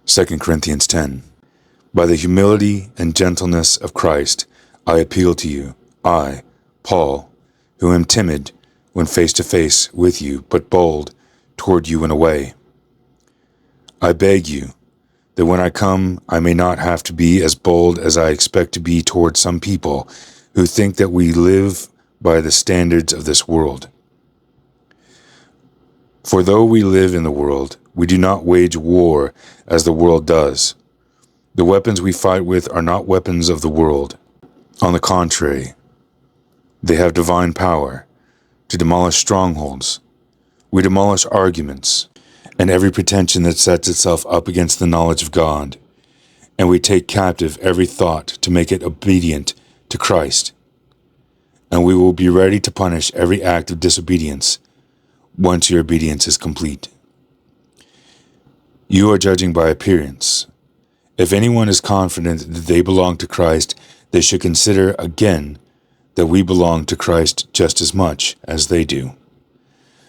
2 Corinthians 10. By the humility and gentleness of Christ, I appeal to you, I, Paul, who am timid when face to face with you, but bold toward you in a way. I beg you that when I come, I may not have to be as bold as I expect to be toward some people who think that we live by the standards of this world. For though we live in the world, we do not wage war as the world does. The weapons we fight with are not weapons of the world. On the contrary, they have divine power to demolish strongholds. We demolish arguments and every pretension that sets itself up against the knowledge of God, and we take captive every thought to make it obedient to Christ. And we will be ready to punish every act of disobedience once your obedience is complete. You are judging by appearance. If anyone is confident that they belong to Christ, they should consider again that we belong to Christ just as much as they do.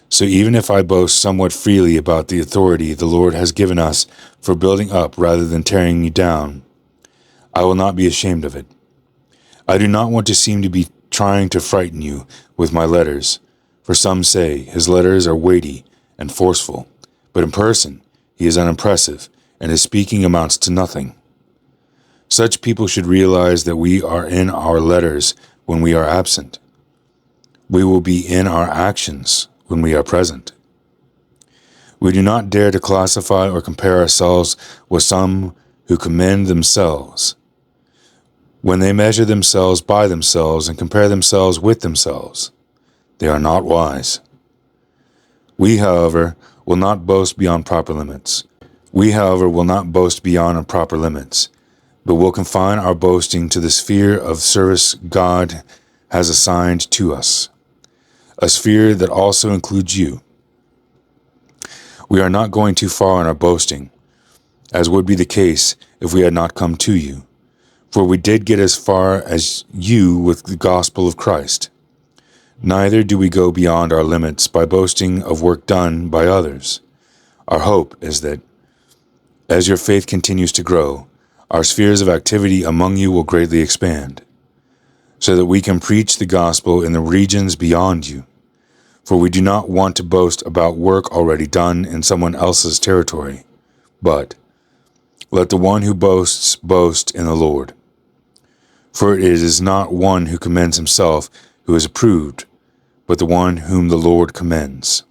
So even if I boast somewhat freely about the authority the Lord has given us for building up rather than tearing you down, I will not be ashamed of it. I do not want to seem to be trying to frighten you with my letters, for some say his letters are weighty and forceful, but in person he is unimpressive, and his speaking amounts to nothing. Such people should realize that we are in our letters when we are absent. We will be in our actions when we are present. We do not dare to classify or compare ourselves with some who commend themselves. When they measure themselves by themselves and compare themselves with themselves, they are not wise. We, however, will not boast beyond proper limits. But will confine our boasting to the sphere of service God has assigned to us, a sphere that also includes you. We are not going too far in our boasting, as would be the case if we had not come to you, for we did get as far as you with the gospel of Christ. Neither do we go beyond our limits by boasting of work done by others. Our hope is that, as your faith continues to grow, our spheres of activity among you will greatly expand, so that we can preach the gospel in the regions beyond you. For we do not want to boast about work already done in someone else's territory, but let the one who boasts boast in the Lord. For it is not one who commends himself who is approved, but the one whom the Lord commends.